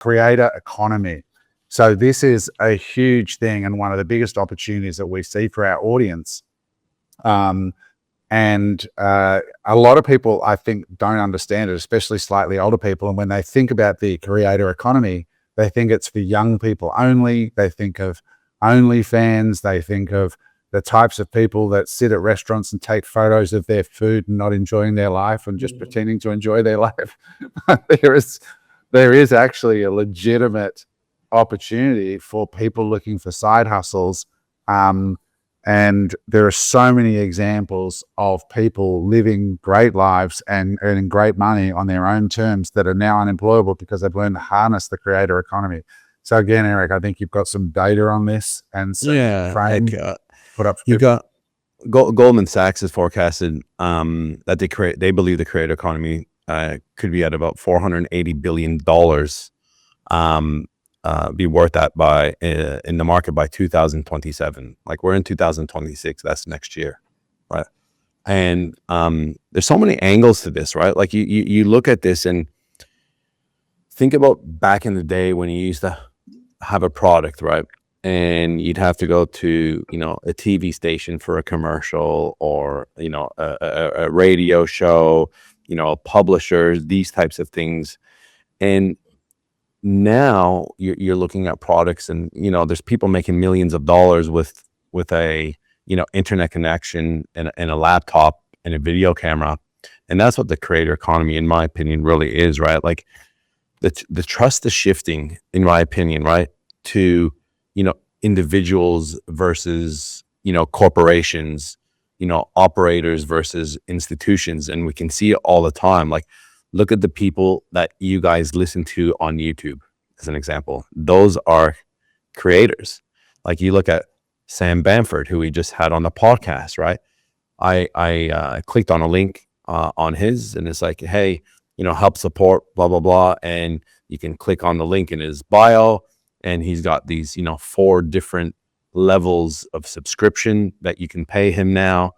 creator economy. So this is a huge thing and one of the biggest opportunities that we see for our audience. And a lot of people, I think, don't understand it, especially slightly older people. And when they think about the creator economy, they think it's for young people only. They think of OnlyFans. They think of the types of people that sit at restaurants and take photos of their food and not enjoying their life and just pretending to enjoy their life. There is actually a legitimate opportunity for people looking for side hustles. And there are so many examples of people living great lives and earning great money on their own terms that are now unemployable because they've learned to harness the creator economy. So again, Eric, I think you've got some data on this and some frame put up. You've got Goldman Sachs has forecasted that they believe the creator economy could be at about $480 billion be worth that by in the market by 2027. Like we're in 2026, that's next year, right? And there's so many angles to this, right? Like you look at this and think about back in the day when you used to have a product, right? And you'd have to go to, a TV station for a commercial or, a radio show, publishers, these types of things. And now you're looking at products and, there's people making millions of dollars with a, internet connection and a laptop and a video camera. And that's what the creator economy, in my opinion, really is, right? Like the trust is shifting, in my opinion, right? To, individuals versus, corporations, operators versus institutions. And we can see it all the time. Like, look at the people that you guys listen to on YouTube, as an example. Those are creators. Like you look at Sam Bamford, who we just had on the podcast, right? I clicked on a link on his, and it's like, hey, help support, blah, blah, blah. And you can click on the link in his bio, and he's got these, 4 different levels of subscription that you can pay him now.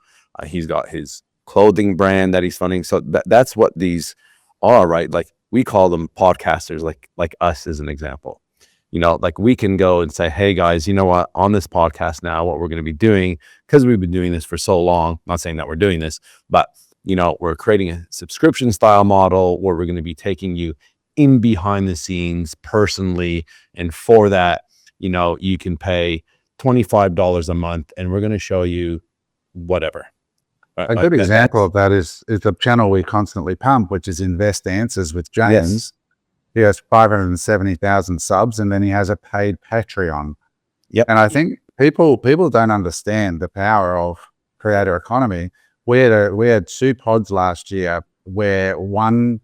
He's got his clothing brand that he's funding. So that's what these are, right? Like we call them podcasters, like us as an example. Like we can go and say, hey guys, you know what, on this podcast now, what we're going to be doing, because we've been doing this for so long, not saying that we're doing this, but we're creating a subscription style model where we're going to be taking you in behind the scenes personally. And for that, you can pay $25 a month and we're going to show you whatever. A good example of that is the channel we constantly pump, which is Invest Answers with James. Yes. He has 570,000 subs, and then he has a paid Patreon. Yep. And I think people don't understand the power of creator economy. We had 2 pods last year where one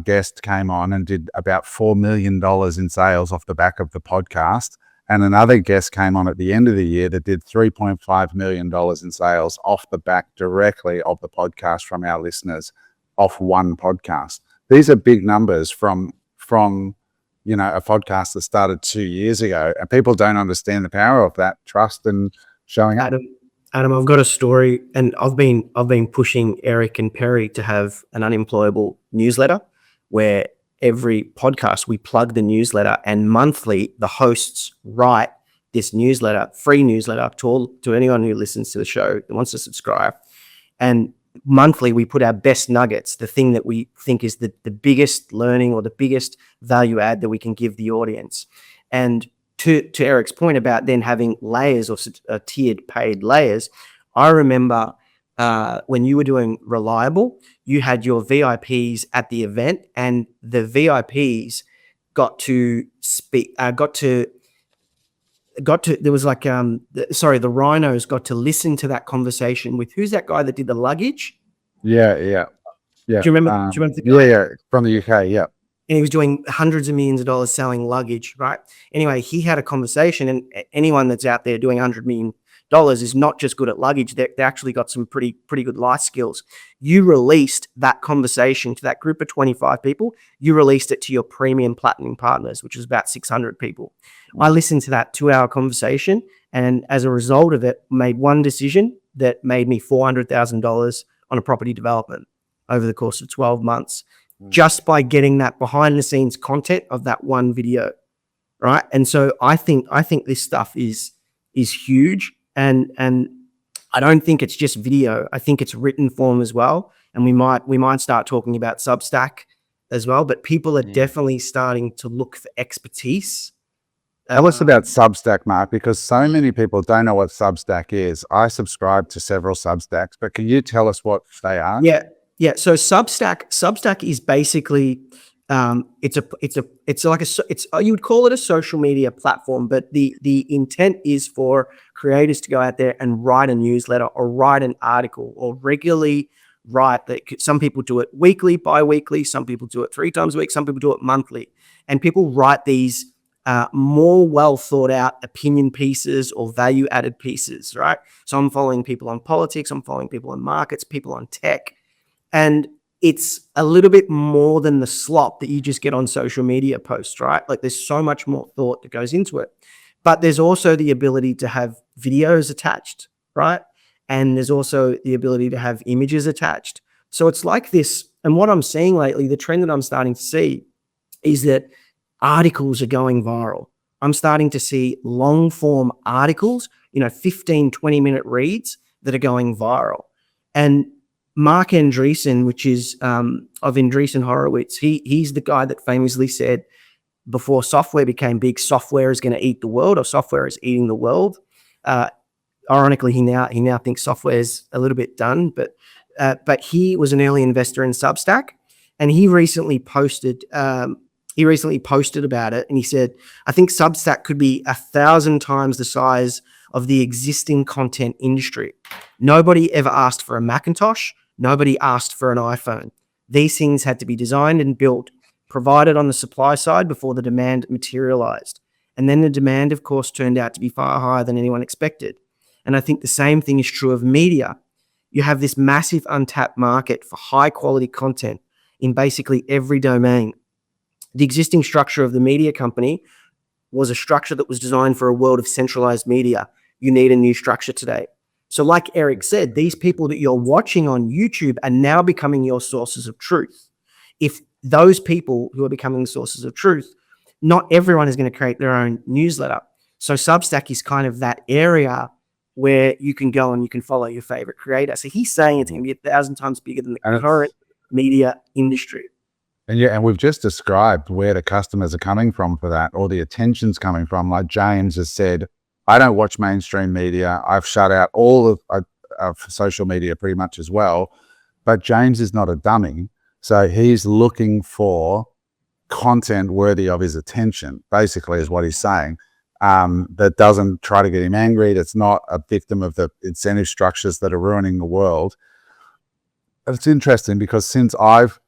guest came on and did about $4 million in sales off the back of the podcast. And another guest came on at the end of the year that did $3.5 million in sales off the back directly of the podcast from our listeners off one podcast. These are big numbers from a podcast that started 2 years ago, and people don't understand the power of that trust and showing up. Adam, I've got a story, and I've been pushing Eric and Perry to have an Unemployable newsletter where every podcast we plug the newsletter, and monthly the hosts write this newsletter, free newsletter to anyone who listens to the show that wants to subscribe. And monthly we put our best nuggets, the thing that we think is the biggest learning or the biggest value add that we can give the audience. And to Eric's point about then having layers or tiered paid layers, I remember when you were doing Reliable, you had your VIPs at the event, and the VIPs got to speak, there was like, the rhinos got to listen to that conversation with, who's that guy that did the luggage? Yeah. Do you remember the guy? Yeah, from the UK, yeah. And he was doing hundreds of millions of dollars selling luggage, right? Anyway, he had a conversation, and anyone that's out there doing $100 million is not just good at luggage. They actually got some pretty good life skills. You released that conversation to that group of 25 people. You released it to your premium platinum partners, which was about 600 people. I listened to that 2-hour conversation, and as a result of it, made one decision that made me $400,000 on a property development over the course of 12 months. just by getting that behind the scenes content of that one video, right? And so I think this stuff is huge, and I don't think it's just video. I think it's written form as well, and we might start talking about Substack as well. But people are definitely starting to look for expertise. Tell us about Substack, Mark, because so many people don't know what Substack is. I subscribe to several Substacks, but can you tell us what they are? Yeah. So Substack is basically you would call it a social media platform, but the intent is for creators to go out there and write a newsletter or write an article or regularly write. Some people do it weekly, bi-weekly, some people do it 3 times a week, some people do it monthly, and people write these more well thought out opinion pieces or value added pieces, right? So I'm following people on politics, I'm following people on markets, people on tech, and it's a little bit more than the slop that you just get on social media posts, right? Like there's so much more thought that goes into it. But there's also the ability to have videos attached, right? And there's also the ability to have images attached. So it's like this. And what I'm seeing lately, the trend that I'm starting to see is that articles are going viral. I'm starting to see long form articles, 15, 20-minute reads that are going viral. And Mark Andreessen, which is of Andreessen Horowitz, he's the guy that famously said, before software became big, software is going to eat the world, or software is eating the world. Ironically, he now thinks software is a little bit done, but he was an early investor in Substack, and he recently posted about it, and he said, I think Substack could be 1,000 times the size of the existing content industry. Nobody ever asked for a Macintosh. Nobody asked for an iPhone. These things had to be designed and built, provided on the supply side before the demand materialized. And then the demand, of course, turned out to be far higher than anyone expected. And I think the same thing is true of media. You have this massive untapped market for high quality content in basically every domain. The existing structure of the media company was a structure that was designed for a world of centralized media. You need a new structure today. So like Eric said, these people that you're watching on YouTube are now becoming your sources of truth. If those people who are becoming sources of truth, not everyone is going to create their own newsletter. So Substack is kind of that area where you can go and you can follow your favorite creator. So he's saying it's going to be 1,000 times bigger than the current media industry. And we've just described where the customers are coming from for that, or the attention's coming from. Like James has said, I don't watch mainstream media. I've shut out all of social media pretty much as well. But James is not a dummy. So he's looking for content worthy of his attention, basically is what he's saying. That doesn't try to get him angry. That's not a victim of the incentive structures that are ruining the world. It's interesting because since I've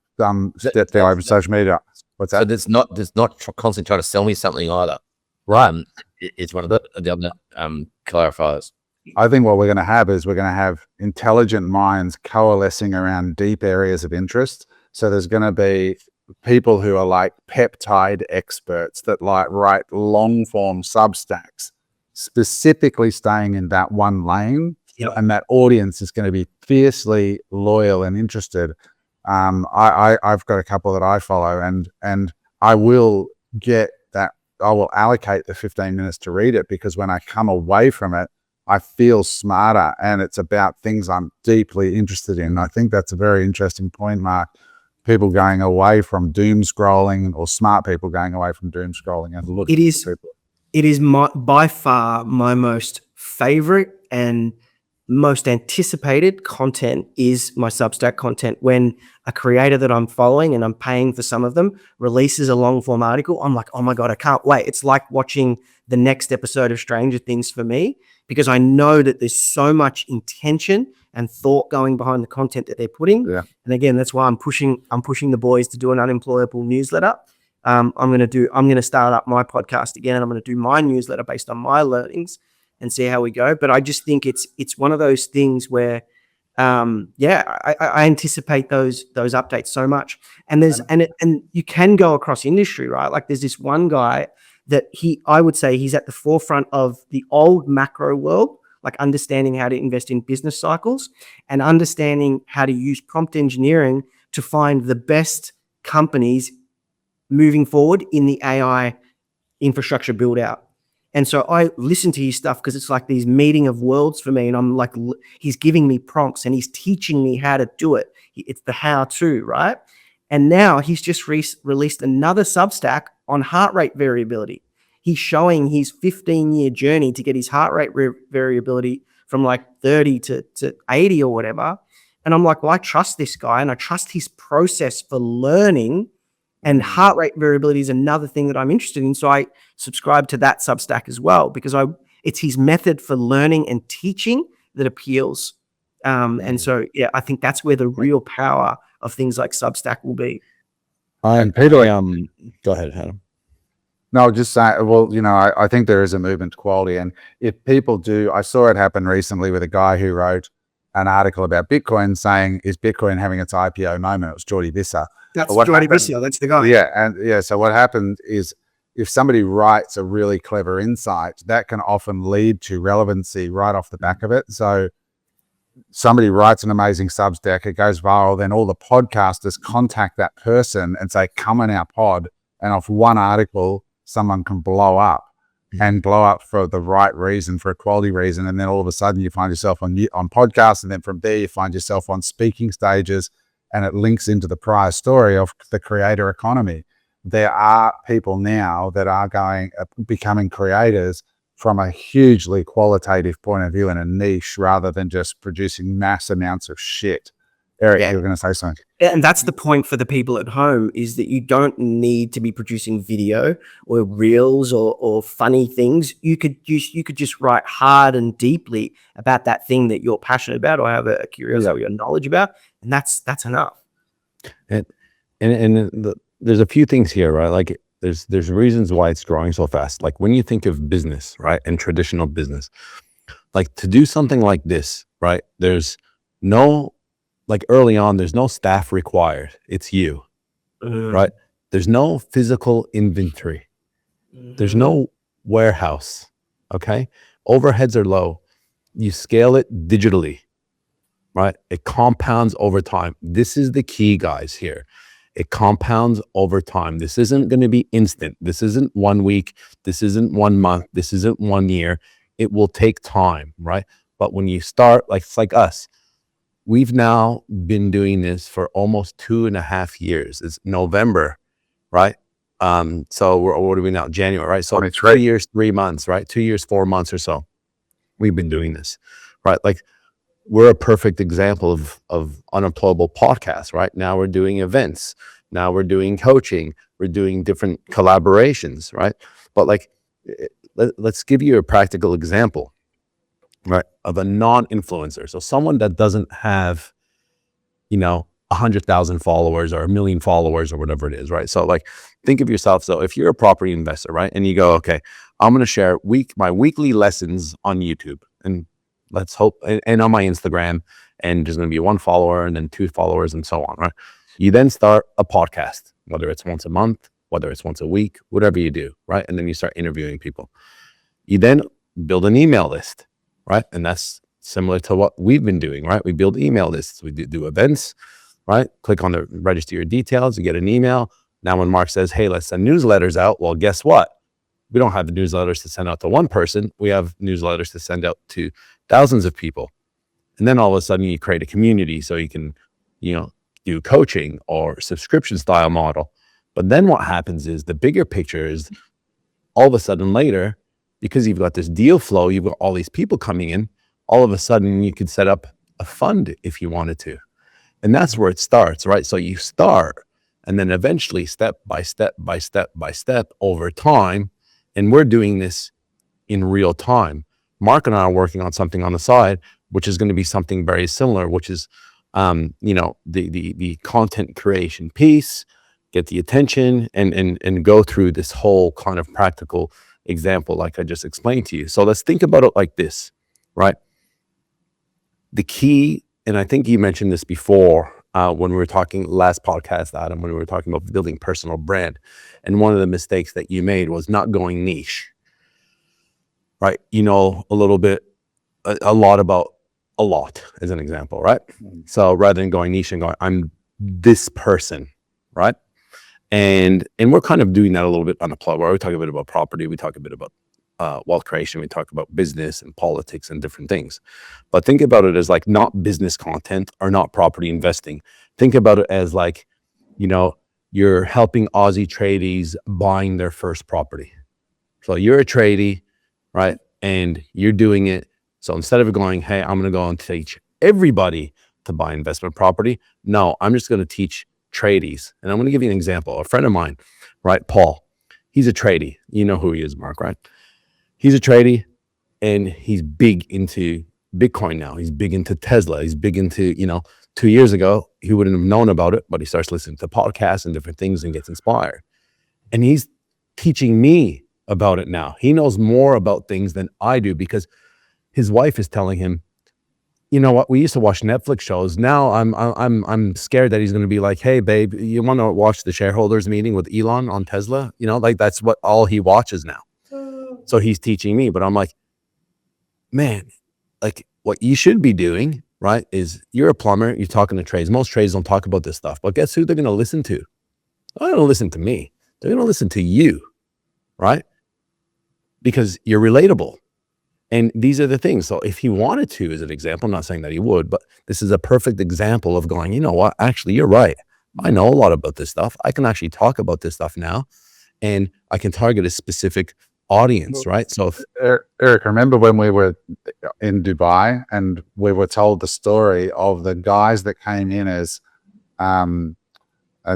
stepped out over social media, what's that? So there's not constantly trying to sell me something either. Right. It's one of the other clarifiers. I think what we're going to have is we're going to have intelligent minds coalescing around deep areas of interest. So there's going to be people who are like peptide experts that like write long form Substacks, specifically staying in that one lane. Yep. And that audience is going to be fiercely loyal and interested. I've got a couple that I follow, and I will get that. I will allocate the 15 minutes to read it, because when I come away from it, I feel smarter, and it's about things I'm deeply interested in. I think that's a very interesting point, Mark. People going away from doom scrolling, or smart people going away from doom scrolling and looking at people. It is by far my most favorite and most anticipated content is my Substack content. When a creator that I'm following, and I'm paying for some of them, releases a long form article, I'm like, oh my God, I can't wait. It's like watching the next episode of Stranger Things for me, because I know that there's so much intention and thought going behind the content that they're putting. Yeah. And again, that's why I'm pushing the boys to do an Unemployable newsletter. I'm going to start up my podcast again, and I'm going to do my newsletter based on my learnings and see how we go. But I just think it's one of those things where, I anticipate those updates so much. And and you can go across industry, right? Like there's this one guy that I would say he's at the forefront of the old macro world, like understanding how to invest in business cycles and understanding how to use prompt engineering to find the best companies moving forward in the AI infrastructure build out. And so I listen to his stuff because it's like these meeting of worlds for me. And I'm like, he's giving me prompts and he's teaching me how to do it. It's the how to, right? And now he's just released another Substack on heart rate variability. He's showing his 15-year journey to get his heart rate variability from like 30 to 80 or whatever. And I'm like, well, I trust this guy and I trust his process for learning. And heart rate variability is another thing that I'm interested in. So I subscribe to that Substack as well, because it's his method for learning and teaching that appeals. And so, yeah, I think that's where the real power of things like Substack will be. And Peter, go ahead, Adam. no, just say, well, you know, I think there is a movement to quality. And if people do, I saw it happen recently with a guy who wrote an article about Bitcoin saying, is Bitcoin having its IPO moment? It was Jordi Visser. That's Jordi Visser. That's the guy. Yeah. And yeah, so what happened is if somebody writes a really clever insight, that can often lead to relevancy right off the back of it. So somebody writes an amazing Substack, it goes viral, then all the podcasters contact that person and say, come on our pod. And off one article, someone can blow up and blow up for the right reason, for a quality reason. And then all of a sudden you find yourself on podcasts. And then from there, you find yourself on speaking stages, and it links into the prior story of the creator economy. There are people now that are becoming creators from a hugely qualitative point of view in a niche, rather than just producing mass amounts of shit. Eric, you were going to say something. And that's the point for the people at home, is that you don't need to be producing video or reels or funny things. You could just write hard and deeply about that thing that you're passionate about or have a curiosity or knowledge about, and that's enough. And there's a few things here, right? Like there's reasons why it's growing so fast. Like when you think of business, right, and traditional business, like to do something like this, right? There's no, like early on, there's no staff required. It's you, right? There's no physical inventory. There's no warehouse, okay? Overheads are low. You scale it digitally, right? It compounds over time. This is the key, guys, here. It compounds over time. This isn't going to be instant. This isn't 1 week. This isn't 1 month. This isn't 1 year. It will take time, right? But when you start, like it's like us, we've now been doing this for almost 2.5 years. It's November, right? So what are we now? January, right? So 23. 2 years, 3 months, right? 2 years, 4 months or so. We've been doing this, right? Like we're a perfect example of Unemployable podcast, right? Now we're doing events. Now we're doing coaching. We're doing different collaborations, right? But like, let's give you a practical example, right, of a non-influencer. So someone that doesn't have, 100,000 followers or 1 million followers or whatever it is, right? So like, think of yourself. So if you're a property investor, right, and you go, okay, I'm going to share my weekly lessons on YouTube, and let's hope, and on my Instagram, and there's going to be 1 follower and then 2 followers and so on, right? You then start a podcast, whether it's once a month, whether it's once a week, whatever you do, right? And then you start interviewing people. You then build an email list, right? And that's similar to what we've been doing, right? We build email lists. We do events, right? Click on the register your details, you get an email. Now when Mark says, hey, let's send newsletters out, well, guess what? We don't have the newsletters to send out to one person. We have newsletters to send out to thousands of people. And then all of a sudden you create a community so you can, do coaching or subscription style model. But then what happens is the bigger picture is all of a sudden later, because you've got this deal flow, you've got all these people coming in, all of a sudden you could set up a fund if you wanted to. And that's where it starts, right? So you start, and then eventually step by step by step by step over time. And we're doing this in real time. Mark and I are working on something on the side, which is going to be something very similar, which is, the content creation piece, get the attention and go through this whole kind of practical example like I just explained to you. So let's think about it like this, right? The key, and I think you mentioned this before when we were talking last podcast, Adam, when we were talking about building personal brand. And one of the mistakes that you made was not going niche, right? A little bit, a lot about a lot as an example, right? So rather than going niche and going, I'm this person, right? And we're kind of doing that a little bit on the plug, where we talk a bit about property, we talk a bit about wealth creation, we talk about business and politics and different things. But think about it as like not business content or not property investing. Think about it as like, you know, you're helping Aussie tradies buying their first property. So you're a tradie, right? And you're doing it. So instead of going, hey, I'm going to go and teach everybody to buy investment property. No, I'm just going to teach tradies. And I'm going to give you an example. A friend of mine, right? Paul, he's a tradie. You know who he is, Mark, right? He's a tradie and he's big into Bitcoin now. He's big into Tesla. He's big into, 2 years ago, he wouldn't have known about it, but he starts listening to podcasts and different things and gets inspired. And he's teaching me about it now. He knows more about things than I do because his wife is telling him, you know what, we used to watch Netflix shows. Now I'm scared that he's going to be like, hey, babe, you want to watch the shareholders meeting with Elon on Tesla? Like that's what all he watches now. So he's teaching me, but I'm like, man, like what you should be doing, right, is you're a plumber, you're talking to trades. Most trades don't talk about this stuff, but guess who they're going to listen to? They're going to listen to me. They're going to listen to you, right? Because you're relatable. And these are the things. So if he wanted to, as an example, I'm not saying that he would, but this is a perfect example of going, you know what, actually, you're right. I know a lot about this stuff. I can actually talk about this stuff now, and I can target a specific audience, right? So Eric, remember when we were in Dubai and we were told the story of the guys that came in as a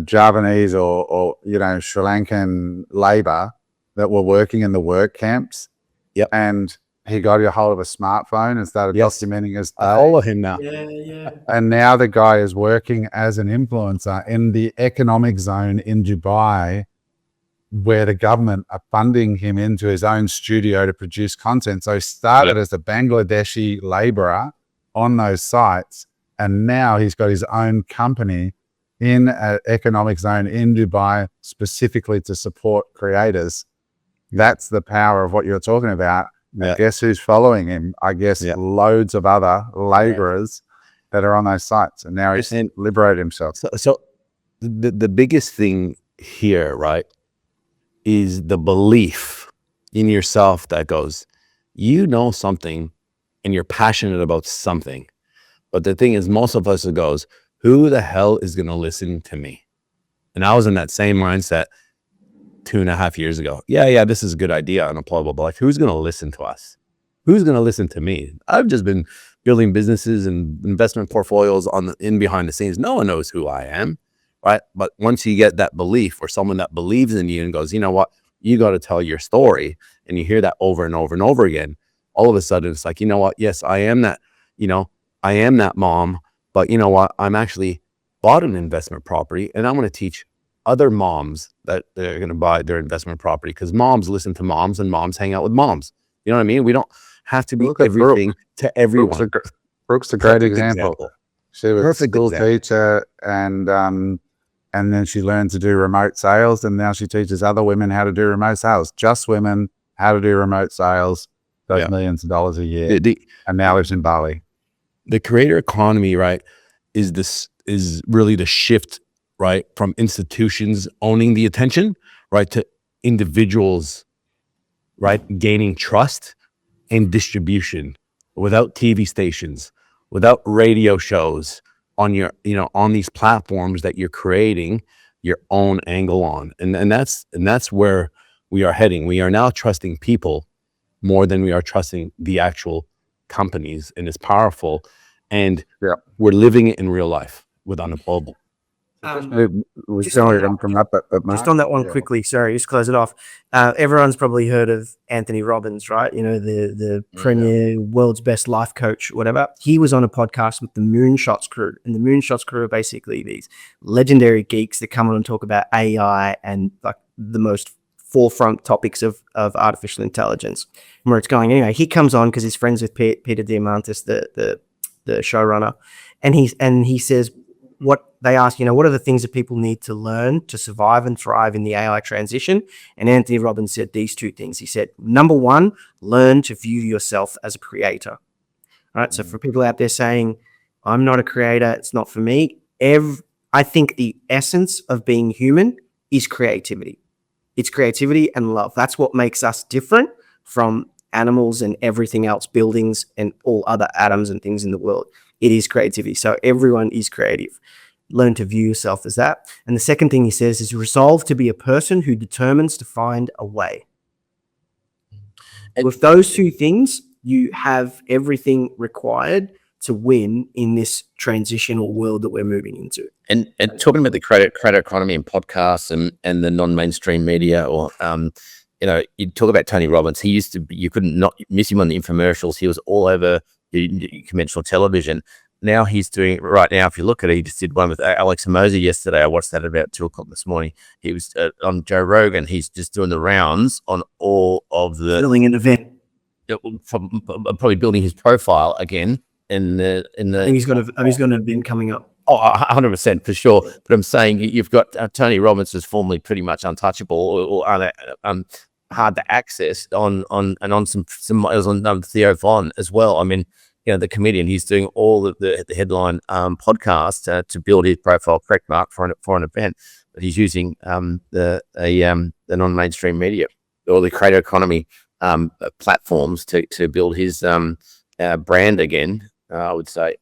Javanese or Sri Lankan labor that were working in the work camps? Yep. And he got a hold of a smartphone and started documenting his day. I follow him now. Yeah. And now the guy is working as an influencer in the economic zone in Dubai, where the government are funding him into his own studio to produce content. So he started as a Bangladeshi laborer on those sites, and now he's got his own company in an economic zone in Dubai specifically to support creators. That's the power of what you're talking about. Yeah. Guess who's following him? I guess loads of other laborers that are on those sites, and now he's liberated himself. So the biggest thing here, right, is the belief in yourself that goes, you know something and you're passionate about something. But the thing is, most of us, it goes, who the hell is going to listen to me? And I was in that same mindset 2.5 years ago. Yeah, this is a good idea, unemployable, but like, who's going to listen to us? Who's going to listen to me? I've just been building businesses and investment portfolios behind the scenes. No one knows who I am, right? But once you get that belief, or someone that believes in you and goes, you know what, you got to tell your story, and you hear that over and over and over again, all of a sudden it's like, you know what, yes, I am that, I am that mom, but you know what, I'm actually bought an investment property, and I'm going to teach other moms that they're going to buy their investment property, because moms listen to moms and moms hang out with moms. You know what I mean? We don't have to be everything to everyone. Brooke's a great example. She was a school teacher, and then she learned to do remote sales, and now she teaches other women how to do remote sales. Just women, how to do remote sales, those millions of dollars a year, and now lives in Bali. The creator economy, right, is really the shift, right, from institutions owning the attention, right, to individuals, right, gaining trust and distribution without TV stations, without radio shows, on your, on these platforms that you're creating your own angle on. And that's where we are heading. We are now trusting people more than we are trusting the actual companies, and it's powerful. And we're living it in real life with Unemployable. Just on that one quickly, sorry, just close it off. Everyone's probably heard of Anthony Robbins, right? The premier world's best life coach, whatever. He was on a podcast with the Moonshots crew, and the Moonshots crew are basically these legendary geeks that come on and talk about AI and like the most forefront topics of artificial intelligence and where it's going. Anyway, he comes on because he's friends with Peter Diamandis, the showrunner, and he says, what they ask, what are the things that people need to learn to survive and thrive in the AI transition? And Anthony Robbins said these two things. He said, number one, learn to view yourself as a creator. All right. So for people out there saying, I'm not a creator, it's not for me. I think the essence of being human is creativity. It's creativity and love. That's what makes us different from animals and everything else, buildings and all other atoms and things in the world. It is creativity. So everyone is creative. Learn to view yourself as that. And the second thing he says is resolve to be a person who determines to find a way. And with those two things, you have everything required to win in this transitional world that we're moving into. And talking about the creator economy and podcasts and the non-mainstream media, or you talk about Tony Robbins. He used to be, you couldn't not miss him on the infomercials. He was all over conventional television. Now he's doing right now. If you look at it, he just did one with Alex Hermosa yesterday. I watched that at about 2:00 this morning. He was on Joe Rogan. He's just doing the rounds on all of the Building an event. Probably building his profile again. I think he's got an event coming up. Oh, 100% for sure. But I'm saying you've got Tony Robbins is formerly pretty much untouchable or hard to access on Theo Von as well. I mean, the comedian, he's doing all of the headline podcast to build his profile, correct, Mark, for an event. But he's using the non-mainstream media or the creator economy platforms to build his brand again. I would say,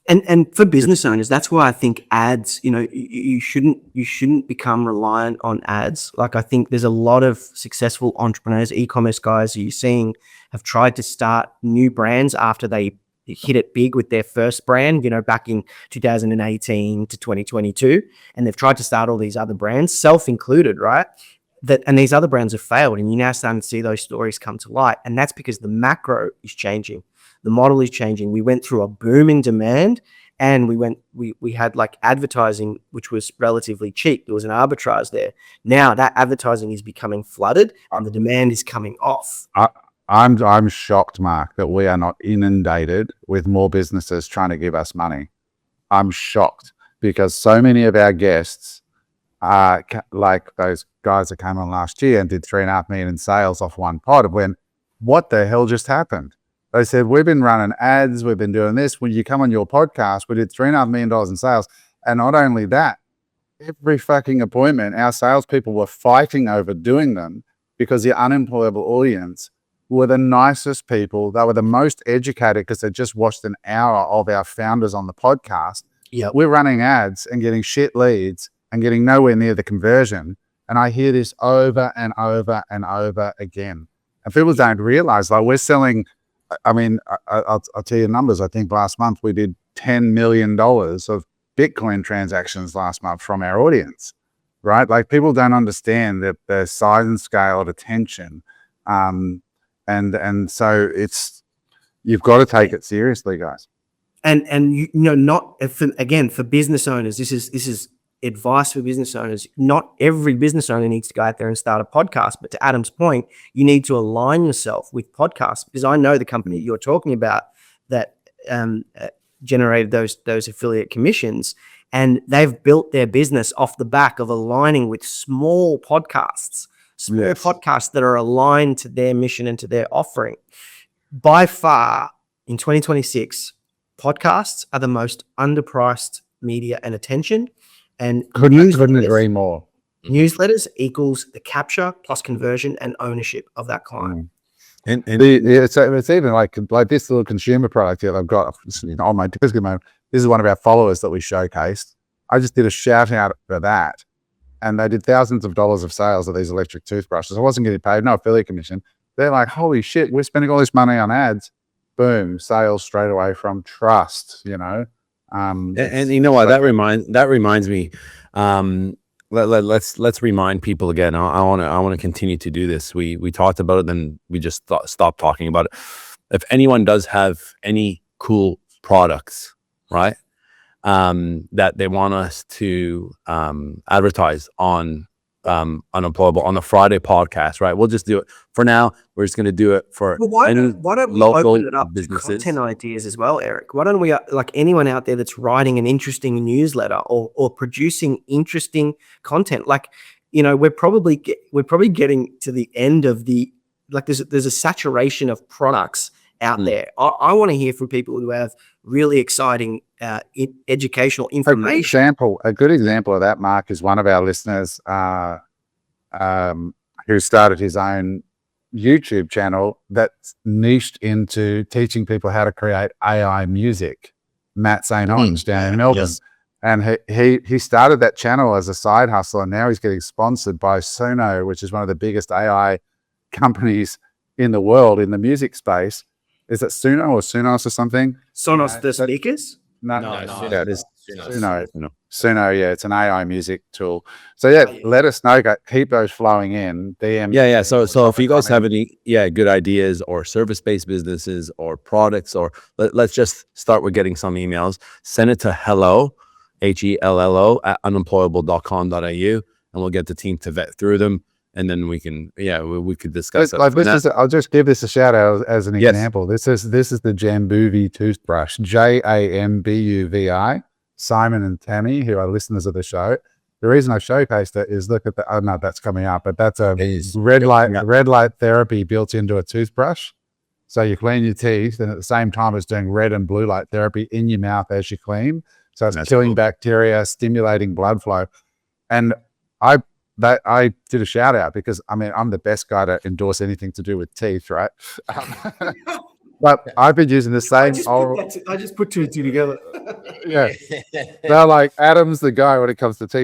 and for business owners, that's why I think ads. You shouldn't become reliant on ads. Like, I think there's a lot of successful entrepreneurs, e-commerce guys who you're seeing have tried to start new brands after they hit it big with their first brand. Back in 2018 to 2022, and they've tried to start all these other brands, self-included, right? And these other brands have failed, and you're now starting to see those stories come to light, and that's because the macro is changing. The model is changing. We went through a boom in demand, and we had like advertising, which was relatively cheap. There was an arbitrage there. Now that advertising is becoming flooded, and the demand is coming off. I'm shocked, Mark, that we are not inundated with more businesses trying to give us money. I'm shocked because so many of our guests are like those guys that came on last year and did 3.5 million in sales off one pod. When what the hell just happened? They said, we've been running ads, we've been doing this. When you come on your podcast, we did $3.5 million in sales. And not only that, every fucking appointment, our salespeople were fighting over doing them because the unemployable audience were the nicest people. They were the most educated because they just watched an hour of our founders on the podcast. Yep. We're running ads and getting shit leads and getting nowhere near the conversion. And I hear this over and over and over again. And people don't realize, like, we're selling, I mean, I'll tell you numbers. I think last month we did $10 million of Bitcoin transactions last month from our audience, right? Like, people don't understand that the size and scale of attention. And so you've got to take it seriously, guys. And for business owners, this is advice for business owners. Not every business owner needs to go out there and start a podcast, but to Adam's point, you need to align yourself with podcasts, because I know the company you're talking about that generated those affiliate commissions, and they've built their business off the back of aligning with small podcasts. Yes. Podcasts that are aligned to their mission and to their offering. By far, in 2026, podcasts are the most underpriced media and attention. And couldn't agree more. Newsletters equals the capture plus conversion and ownership of that client. And It's even like this little consumer product that I've got on my desk at the moment. This is one of our followers that we showcased. I just did a shout out for that. And they did thousands of dollars of sales of these electric toothbrushes. I wasn't getting paid, no affiliate commission. They're like, holy shit, we're spending all this money on ads. Boom, sales straight away from trust, and you know what, that reminds me. Let's remind people again. I want to continue to do this. We talked about it, then we just stopped talking about it. If anyone does have any cool products, right, that they want us to advertise on Unemployable on the Friday podcast, right? We'll just do it for now. We're just going to do it for why don't we local open it up businesses. To content ideas as well, Eric? Why don't we, like anyone out there that's writing an interesting newsletter or producing interesting content? Like, we're probably getting to the end of there's a saturation of products out there. I want to hear from people who have really exciting educational A information. good example of that, Mark, is one of our listeners who started his own YouTube channel that's niched into teaching people how to create AI music. Matt St. Onge down in Melbourne. Yes. And he started that channel as a side hustle, and now he's getting sponsored by Suno, which is one of the biggest AI companies in the world in the music space. Is it Suno or Sunos or something? Sonos, the speakers. No, Yeah, it is Suno. Suno, yeah, it's an AI music tool. So yeah, let us know. Keep those flowing in. DM. Yeah. So if you guys have any good ideas or service-based businesses or products, or let's just start with getting some emails. Send it to hello, HELLO at unemployable.com.au, and we'll get the team to vet through them, and then we can we could discuss it. Like I'll just give this a shout out as an example. This is the Jambuvi toothbrush, JAMBUVI. Simon and Tammy, who are listeners of the show. The reason I showcased it is look at the. Oh no, that's coming up, but that's a red light therapy built into a toothbrush. So you clean your teeth, and at the same time, it's doing red and blue light therapy in your mouth as you clean. So it's killing bacteria, stimulating blood flow. And I did a shout out because I mean I'm the best guy to endorse anything to do with teeth, right? But I've been using the same. I just put two and two together. Yeah, they're like Adam's the guy when it comes to teeth.